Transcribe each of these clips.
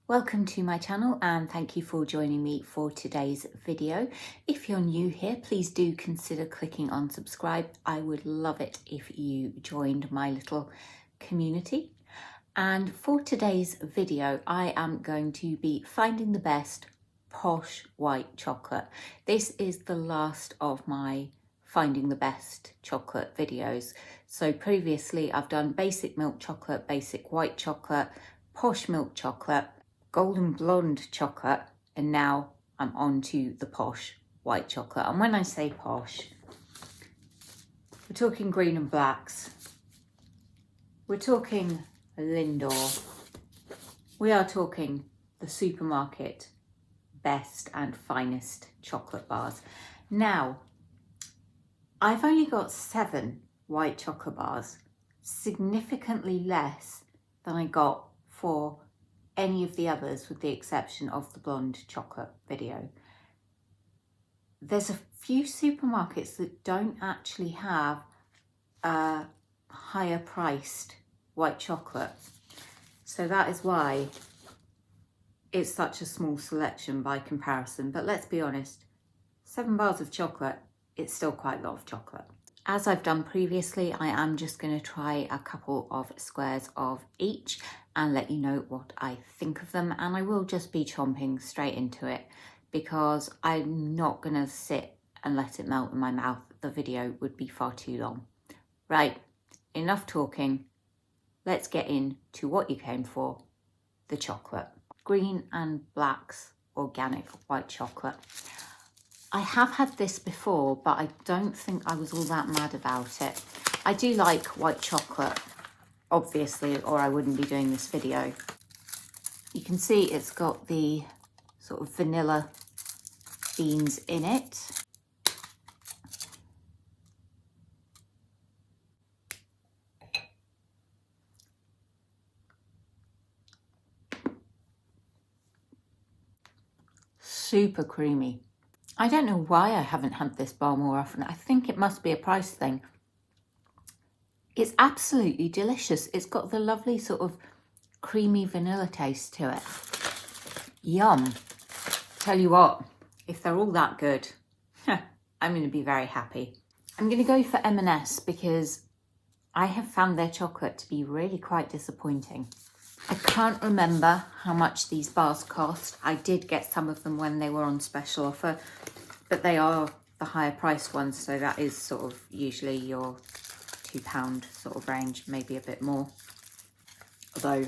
Welcome to my channel and thank you for joining me for today's video. If you're new here, please do consider clicking on subscribe. I would love it if you joined my little community. And for today's video, I am going to be finding the best Posh white chocolate. This is the last of my finding the best chocolate videos. So previously I've done basic milk chocolate, basic white chocolate, Posh milk chocolate, golden blonde chocolate, and now I'm on to the Posh white chocolate. And when I say Posh, we're talking green and blacks. We're talking Lindor. We are talking the supermarket best and finest chocolate bars. Now, I've only got 7 white chocolate bars, significantly less than I got for any of the others with the exception of the blonde chocolate video. There's a few supermarkets that don't actually have a higher priced white chocolate. So that is why it's such a small selection by comparison. But let's be honest, 7 bars of chocolate, it's still quite a lot of chocolate. As I've done previously, I am just going to try a couple of squares of each and let you know what I think of them. And I will just be chomping straight into it because I'm not going to sit and let it melt in my mouth. The video would be far too long. Right, enough talking. Let's get into what you came for, the chocolate. Green and Black's organic white chocolate. I have had this before, but I don't think I was all that mad about it. I do like white chocolate, obviously, or I wouldn't be doing this video. You can see it's got the sort of vanilla beans in it. Super creamy. I don't know why I haven't had this bar more often. I think it must be a price thing. It's absolutely delicious. It's got the lovely sort of creamy vanilla taste to it. Yum. Tell you what, if they're all that good, I'm going to be very happy. I'm going to go for M&S because I have found their chocolate to be really quite disappointing. I can't remember how much these bars cost. I did get some of them when they were on special offer, but they are the higher priced ones, so that is sort of usually your £2 sort of range, maybe a bit more. Although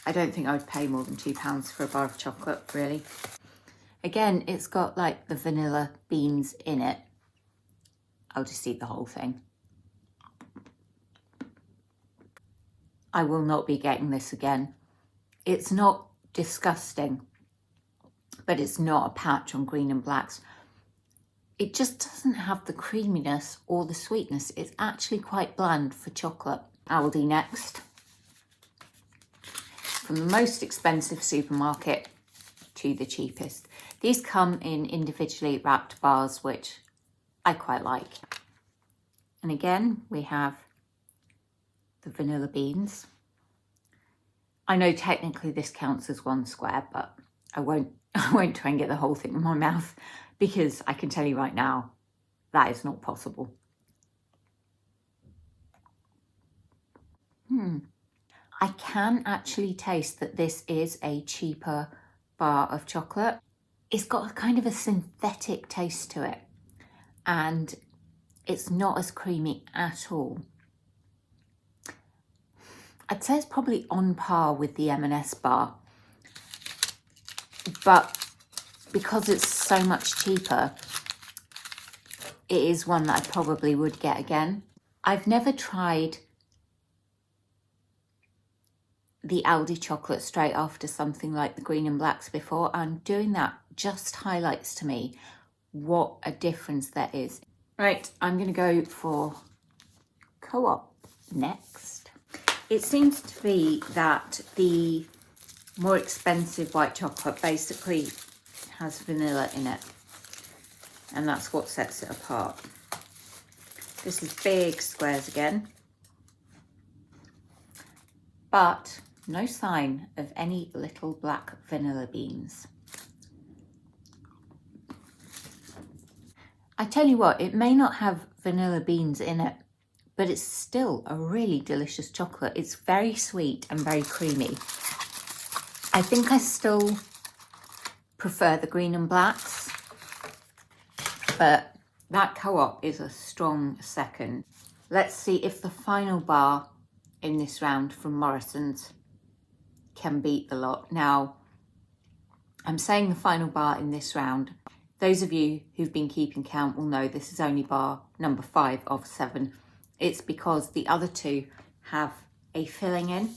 I don't think I would pay more than £2 for a bar of chocolate, really. Again, it's got like the vanilla beans in it. I'll just eat the whole thing. I will not be getting this again. It's not disgusting, but it's not a patch on Green and Blacks. It just doesn't have the creaminess or the sweetness. It's actually quite bland for chocolate. Aldi next. From the most expensive supermarket to the cheapest. These come in individually wrapped bars, which I quite like. And again, we have the vanilla beans. I know technically this counts as 1 square, but I won't try and get the whole thing in my mouth because I can tell you right now, that is not possible. I can actually taste that this is a cheaper bar of chocolate. It's got a kind of a synthetic taste to it and it's not as creamy at all. I'd say it's probably on par with the M&S bar, but because it's so much cheaper, it is one that I probably would get again. I've never tried the Aldi chocolate straight after something like the Green and Blacks before, and doing that just highlights to me what a difference there is. Right, I'm going to go for Co-op next. It seems to be that the more expensive white chocolate basically has vanilla in it, and that's what sets it apart. This is big squares again, but No sign of any little black vanilla beans. I tell you what, it may not have vanilla beans in it, but it's still a really delicious chocolate. It's very sweet and very creamy. I think I still prefer the green and blacks, but that Co-op is a strong second. Let's see if the final bar in this round from Morrison's can beat the lot. Now, I'm saying the final bar in this round. Those of you who've been keeping count will know this is only bar number 5 of 7. It's because the other two have a filling in,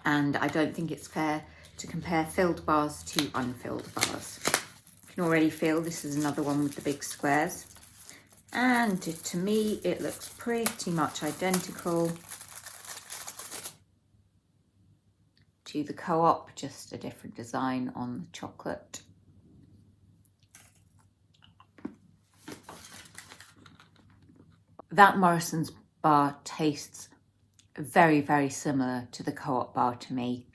and I don't think it's fair to compare filled bars to unfilled bars. You can already feel this is another one with the big squares. And to me, it looks pretty much identical to the Co-op, just a different design on the chocolate. That Morrison's bar tastes very, very similar to the Co-op bar to me.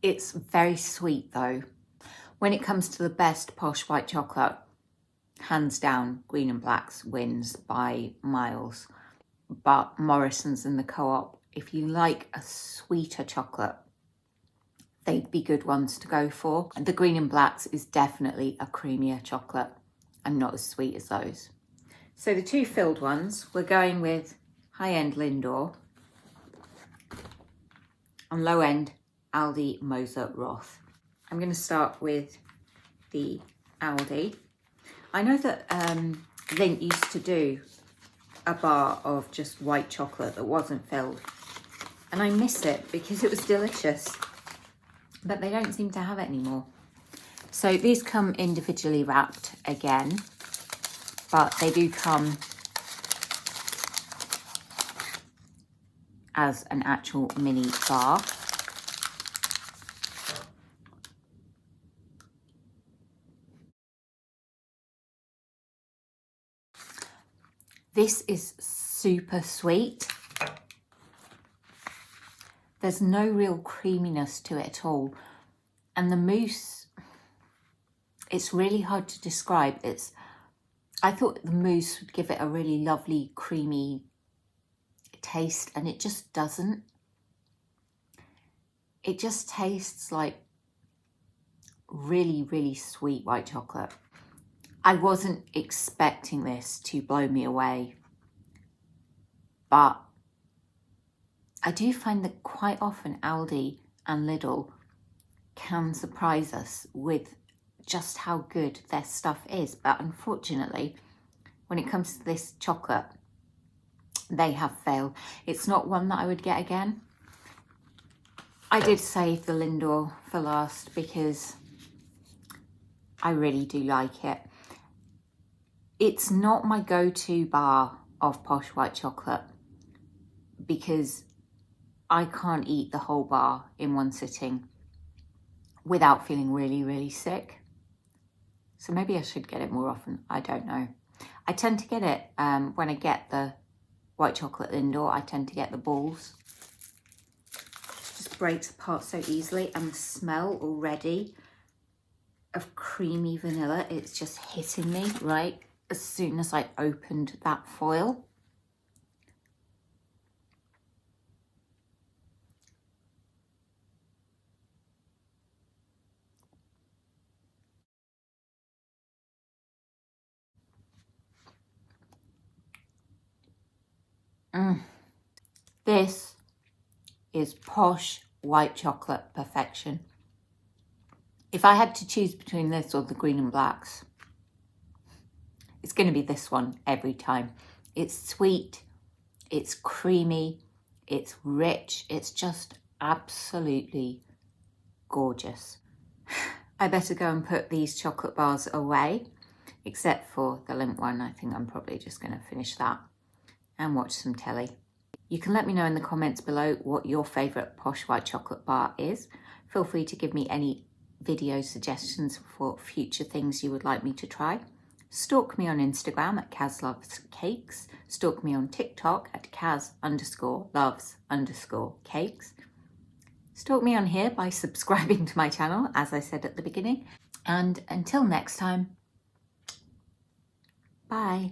It's very sweet though. When it comes to the best Posh white chocolate, hands down, Green and Blacks wins by miles. But Morrison's and the Co-op, if you like a sweeter chocolate, they'd be good ones to go for. The Green and Blacks is definitely a creamier chocolate and not as sweet as those. So the two filled ones, we're going with high-end Lindor and low-end Aldi Moser Roth. I'm going to start with the Aldi. I know that Lindt used to do a bar of just white chocolate that wasn't filled, and I miss it because it was delicious, but they don't seem to have it anymore. So these come individually wrapped again, but they do come as an actual mini bar. This is super sweet. There's no real creaminess to it at all. And the mousse, it's really hard to describe. I thought the mousse would give it a really lovely creamy taste, and it just doesn't. It just tastes like really, really sweet white chocolate. I wasn't expecting this to blow me away, but I do find that quite often Aldi and Lidl can surprise us with just how good their stuff is. But unfortunately, when it comes to this chocolate, they have failed. It's not one that I would get again. I did save the Lindor for last because I really do like it. It's not my go-to bar of Posh white chocolate because I can't eat the whole bar in one sitting without feeling really, really sick. So maybe I should get it more often. I don't know. I tend to get it when I get the white chocolate Lindor, I tend to get the balls. It just breaks apart so easily, and the smell already of creamy vanilla, it's just hitting me right as soon as I opened that foil. This is Posh white chocolate perfection. If I had to choose between this or the Green and Blacks, it's going to be this one every time. It's sweet, it's creamy, it's rich, it's just absolutely gorgeous. I better go and put these chocolate bars away, except for the Lindt one. I think I'm probably just going to finish that and watch some telly. You can let me know in the comments below what your favourite Posh white chocolate bar is. Feel free to give me any video suggestions for future things you would like me to try. Stalk me on Instagram at KazLovesCakes. Stalk me on TikTok at Kaz_loves_cakes. Stalk me on here by subscribing to my channel, as I said at the beginning. And until next time, bye.